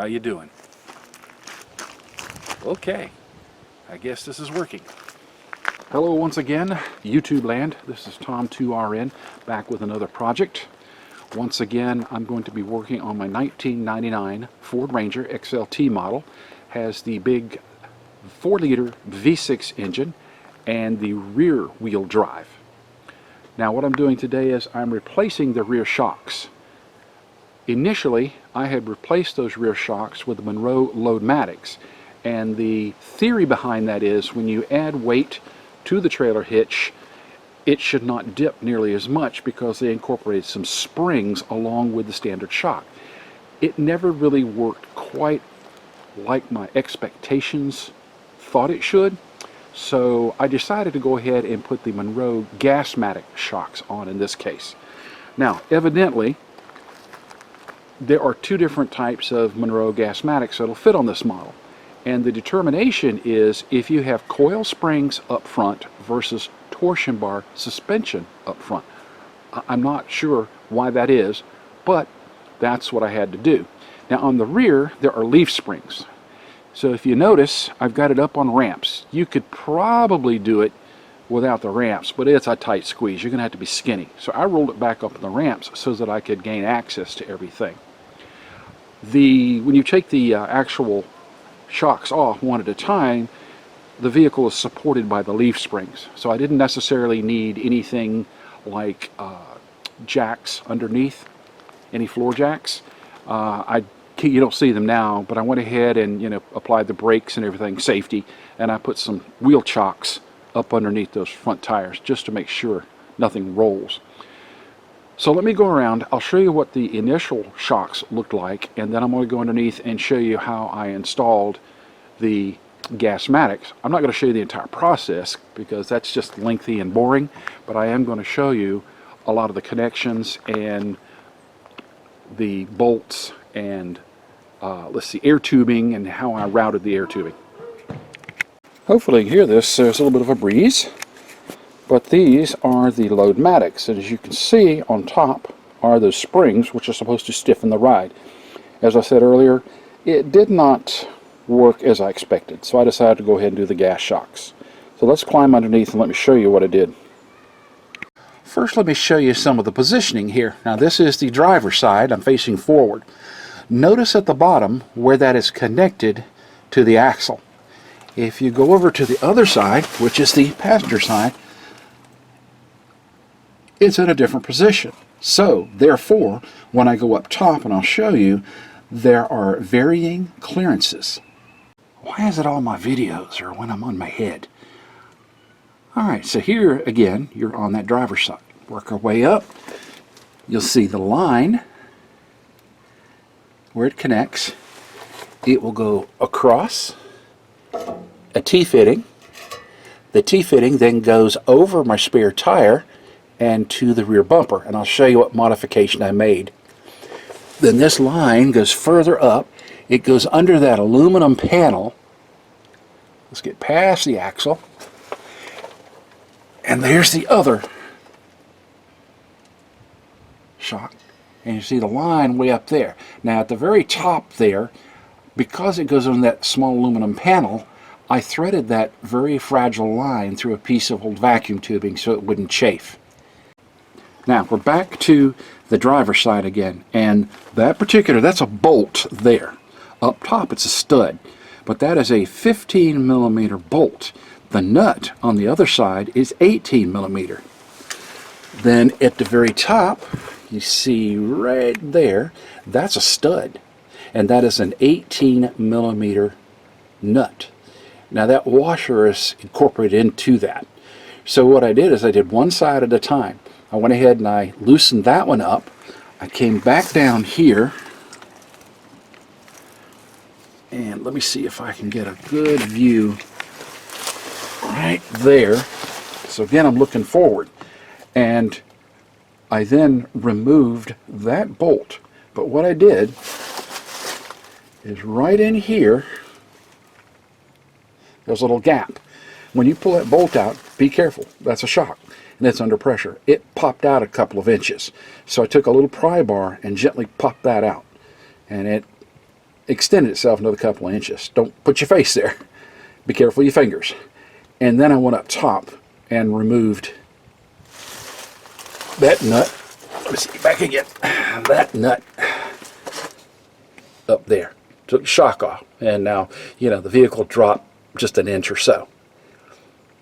How you doing? Okay, I guess this is working. Hello once again, YouTube land. This is Tom2RN back with another project. Once again, I'm going to be working on my 1999 Ford Ranger XLT model. Has the big 4-liter V6 engine and the rear wheel drive. Now what I'm doing today is I'm replacing the rear shocks. Initially, I had replaced those rear shocks with the Monroe Loadmatics, and the theory behind that is when you add weight to the trailer hitch, it should not dip nearly as much because they incorporated some springs along with the standard shock. It never really worked quite like my expectations thought it should, so I decided to go ahead and put the Monroe Gasmatic shocks on in this case. Now, evidently, there are two different types of Monroe Gasmatics that'll fit on this model. And the determination is if you have coil springs up front versus torsion bar suspension up front. I'm not sure why that is, but that's what I had to do. Now on the rear, there are leaf springs. So if you notice, I've got it up on ramps. You could probably do it without the ramps, but it's a tight squeeze. You're going to have to be skinny. So I rolled it back up on the ramps so that I could gain access to everything. When you take the actual shocks off one at a time, the vehicle is supported by the leaf springs. So I didn't necessarily need anything like jacks underneath, any floor jacks. You don't see them now, but I went ahead and applied the brakes and everything, safety, and I put some wheel chocks up underneath those front tires just to make sure nothing rolls. So let me go around, I'll show you what the initial shocks looked like, and then I'm going to go underneath and show you how I installed the Gasmatics. I'm not going to show you the entire process because that's just lengthy and boring, but I am going to show you a lot of the connections and the bolts and let's see, air tubing and how I routed the air tubing. Hopefully you can hear this. There's a little bit of a breeze. But these are the Loadmatics, and as you can see on top are those springs which are supposed to stiffen the ride. As I said earlier, it did not work as I expected, so I decided to go ahead and do the gas shocks. So let's climb underneath and let me show you what I did. First, let me show you some of the positioning here. Now this is the driver's side. I'm facing forward. Notice at the bottom where that is connected to the axle. If you go over to the other side, which is the passenger side, it's in a different position. So, therefore, when I go up top, and I'll show you, there are varying clearances. Why is it all my videos or when I'm on my head? Alright, so here again, you're on that driver's side. Work our way up. You'll see the line where it connects. It will go across a T-fitting. The T-fitting then goes over my spare tire and to the rear bumper, and I'll show you what modification I made. Then this line goes further up. It goes under that aluminum panel. Let's get past the axle, and there's the other shock, and you see the line way up there. Now at the very top there, because it goes on that small aluminum panel, I threaded that very fragile line through a piece of old vacuum tubing so it wouldn't chafe. Now we're back to the driver's side again, and that's a bolt there. Up top it's a stud, but that is a 15mm bolt. The nut on the other side is 18mm. Then at the very top, you see right there, that's a stud, and that is an 18mm nut. Now that washer is incorporated into that. So what I did is I did one side at a time. I went ahead and I loosened that one up. I came back down here, and let me see if I can get a good view right there. So again, I'm looking forward, and I then removed that bolt. But what I did is right in here, there's a little gap. When you pull that bolt out, be careful. That's a shock, and it's under pressure. It popped out a couple of inches. So I took a little pry bar and gently popped that out. And extended itself another couple of inches. Don't put your face there. Be careful of your fingers. And then I went up top and removed that nut. Let's see, back again. That nut up there. Took the shock off. And now, you know, the vehicle dropped just an inch or so.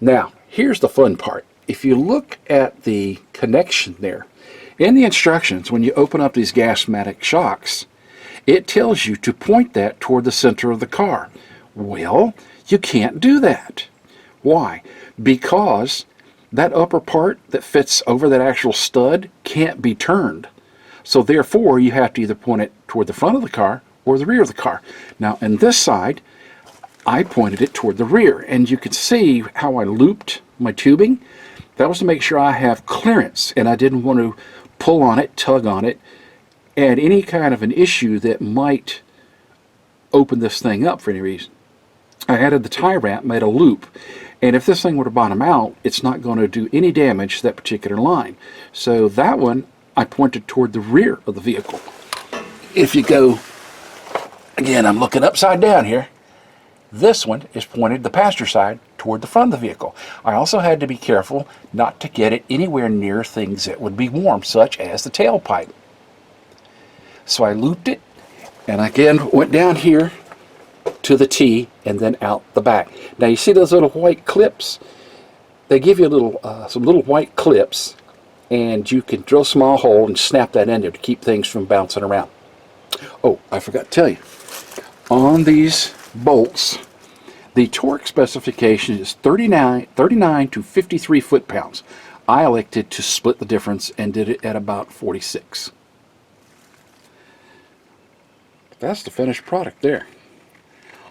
Now, here's the fun part. If you look at the connection there, in the instructions, when you open up these gas-matic shocks, it tells you to point that toward the center of the car. Well, you can't do that. Why? Because that upper part that fits over that actual stud can't be turned. So therefore, you have to either point it toward the front of the car or the rear of the car. Now, on this side, I pointed it toward the rear, and you can see how I looped my tubing. That was to make sure I have clearance, and I didn't want to pull on it, tug on it, and any kind of an issue that might open this thing up for any reason. I added the tie wrap, made a loop, and if this thing were to bottom out, it's not going to do any damage to that particular line. So that one, I pointed toward the rear of the vehicle. If you go, again, I'm looking upside down here, this one is pointed the passenger side toward the front of the vehicle. I also had to be careful not to get it anywhere near things that would be warm, such as the tailpipe. So I looped it, and again went down here to the T and then out the back. Now you see those little white clips? They give you a little, some little white clips, and you can drill a small hole and snap that in there to keep things from bouncing around. Oh, I forgot to tell you, on these bolts, the torque specification is 39 to 53 foot-pounds. I elected to split the difference and did it at about 46. That's the finished product there.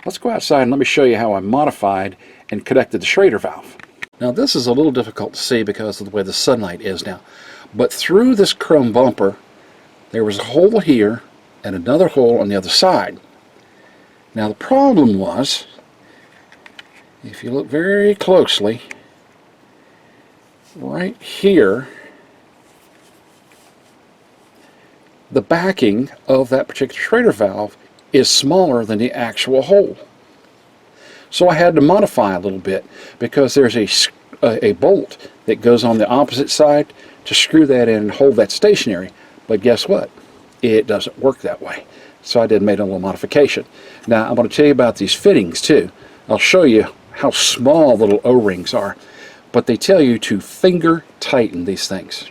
Let's go outside and let me show you how I modified and connected the Schrader valve. Now this is a little difficult to see because of the way the sunlight is now, but through this chrome bumper there was a hole here and another hole on the other side. Now the problem was, if you look very closely, right here, the backing of that particular Schrader valve is smaller than the actual hole. So I had to modify a little bit because there's a bolt that goes on the opposite side to screw that in and hold that stationary. But guess what? It doesn't work that way. So I made a little modification. Now I'm going to tell you about these fittings too. I'll show you how small the little O-rings are, but they tell you to finger tighten these things.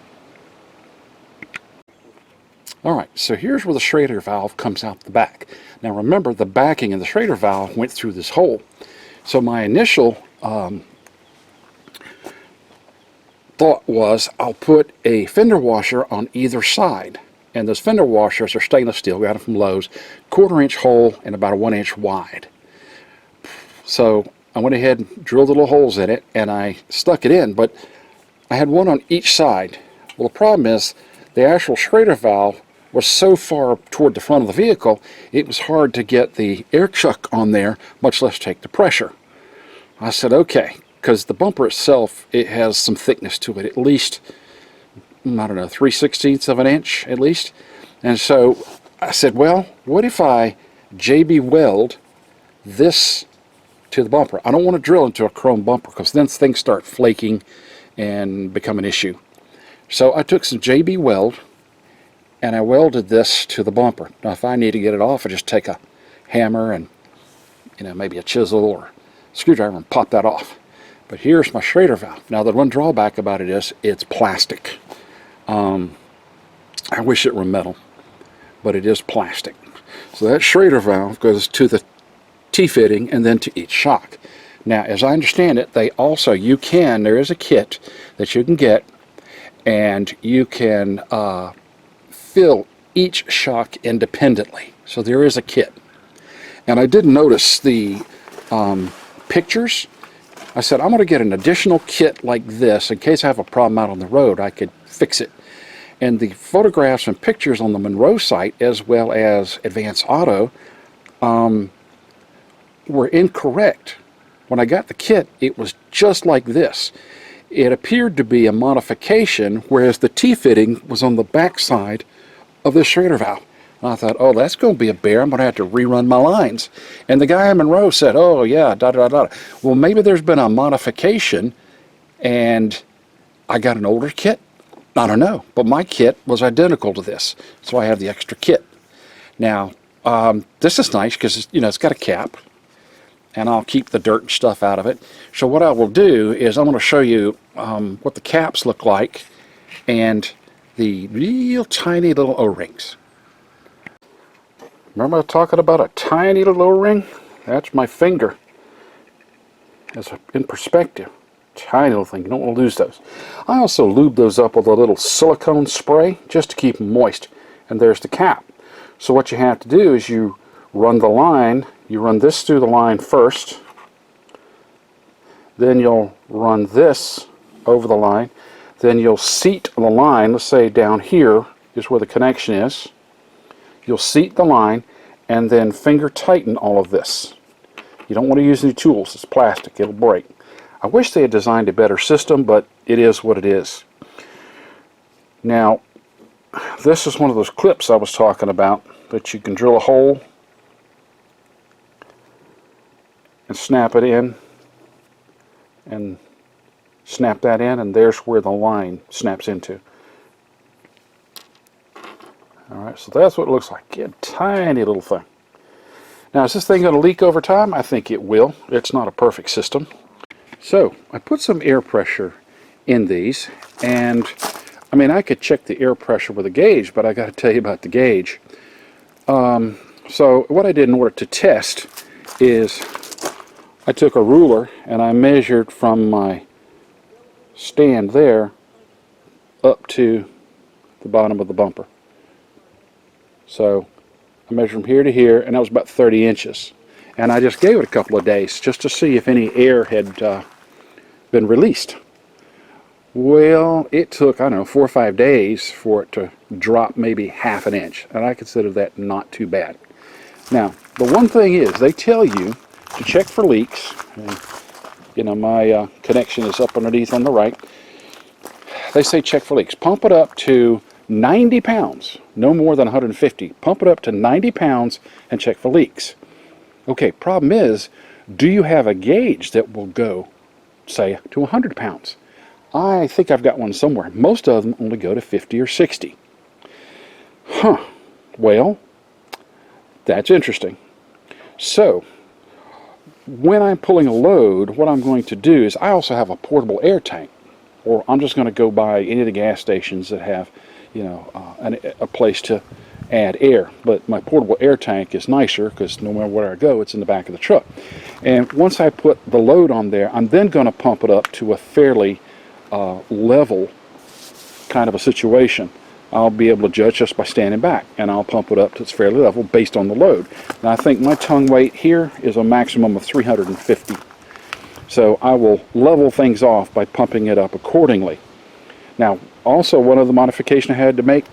Alright, so here's where the Schrader valve comes out the back. Now remember, the backing of the Schrader valve went through this hole. So my initial thought was I'll put a fender washer on either side. And those fender washers are stainless steel, got them from Lowe's, 1/4-inch hole and about a 1-inch wide. So I went ahead and drilled the little holes in it and I stuck it in, but I had one on each side. Well, the problem is the actual Schrader valve was so far toward the front of the vehicle, it was hard to get the air chuck on there, much less take the pressure. I said, okay, because the bumper itself, it has some thickness to it, at least, I don't know, 3/16 of an inch at least. And so I said, well, what if I JB weld this to the bumper? I don't want to drill into a chrome bumper because then things start flaking and become an issue. So I took some JB weld and I welded this to the bumper. Now if I need to get it off, I just take a hammer and, you know, maybe a chisel or screwdriver and pop that off. But here's my Schrader valve. Now the one drawback about it is it's plastic. I wish it were metal, but it is plastic. So that Schrader valve goes to the T-fitting and then to each shock. Now as I understand it, there is a kit that you can get and you can fill each shock independently. So there is a kit. And I did notice the pictures. I said, I'm going to get an additional kit like this in case I have a problem out on the road, I could fix it. And the photographs and pictures on the Monroe site, as well as Advance Auto, were incorrect. When I got the kit, it was just like this. It appeared to be a modification, whereas the T-fitting was on the back side of the Schrader valve. I thought, oh, that's going to be a bear. I'm going to have to rerun my lines. And the guy in Monroe said, oh, yeah, da-da-da-da. Well, maybe there's been a modification, and I got an older kit. I don't know. But my kit was identical to this, so I have the extra kit. Now, this is nice because, you know, it's got a cap, and I'll keep the dirt and stuff out of it. So what I will do is I'm going to show you what the caps look like and the real tiny little O-rings. Remember talking about a tiny little O-ring? That's my finger. As in perspective. Tiny little thing. You don't want to lose those. I also lube those up with a little silicone spray just to keep them moist. And there's the cap. So what you have to do is you run the line. You run this through the line first. Then you'll run this over the line. Then you'll seat the line. Let's say down here is where the connection is. You'll seat the line and then finger tighten all of this. You don't want to use any tools. It's plastic. It'll break. I wish they had designed a better system, but it is what it is. Now, this is one of those clips I was talking about that you can drill a hole and snap it in and snap that in, and there's where the line snaps into. Alright, so that's what it looks like. A tiny little thing. Now, is this thing going to leak over time? I think it will. It's not a perfect system. So, I put some air pressure in these, and I mean, I could check the air pressure with a gauge, but I got to tell you about the gauge. So, what I did in order to test is I took a ruler and I measured from my stand there up to the bottom of the bumper. So I measured from here to here, and that was about 30 inches. And I just gave it a couple of days just to see if any air had been released. Well, it took, I don't know, 4 or 5 days for it to drop maybe ½ an inch. And I consider that not too bad. Now, the one thing is, they tell you to check for leaks. And, you know, my connection is up underneath on the right. They say check for leaks. Pump it up to 90 pounds, no more than 150. Pump it up to 90 pounds and check for leaks. Okay, problem is, do you have a gauge that will go, say, to 100 pounds? I think I've got one somewhere. Most of them only go to 50 or 60. Huh. Well, that's interesting. So, when I'm pulling a load, what I'm going to do is I also have a portable air tank. Or I'm just going to go by any of the gas stations that have, you know, a place to add air. But my portable air tank is nicer because no matter where I go, it's in the back of the truck. And once I put the load on there, I'm then going to pump it up to a fairly level kind of a situation. I'll be able to judge just by standing back, and I'll pump it up to its fairly level based on the load. And I think my tongue weight here is a maximum of 350. So I will level things off by pumping it up accordingly. Now, also one other modification I had to make,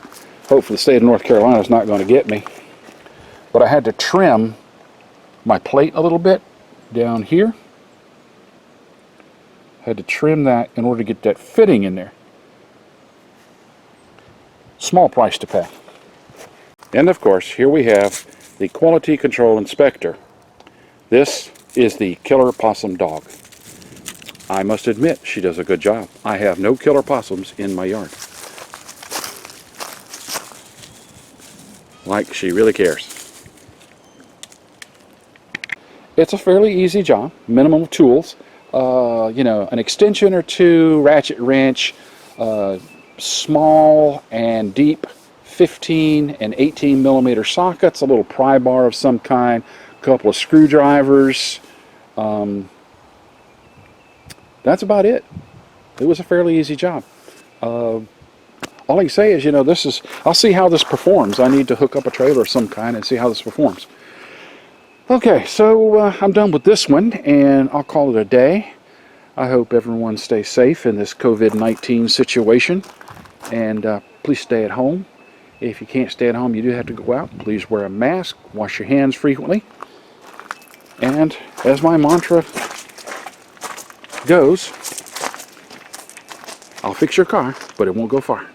hopefully the state of North Carolina is not going to get me, but I had to trim my plate a little bit down here. Had to trim that in order to get that fitting in there. Small price to pay. And of course, here we have the Quality Control Inspector. This is the Killer Possum Dog. I must admit, she does a good job. I have no killer possums in my yard. Like she really cares. It's a fairly easy job, minimum tools. You know, an extension or two, ratchet wrench, small and deep 15 and 18 millimeter sockets, a little pry bar of some kind, a couple of screwdrivers. That's about it. It was a fairly easy job. All I can say is, you know, I'll see how this performs. I need to hook up a trailer of some kind and see how this performs. Okay, so I'm done with this one, and I'll call it a day. I hope everyone stays safe in this COVID-19 situation, and please stay at home. If you can't stay at home, you do have to go out. Please wear a mask, wash your hands frequently, and as my mantra goes, I'll fix your car, but it won't go far.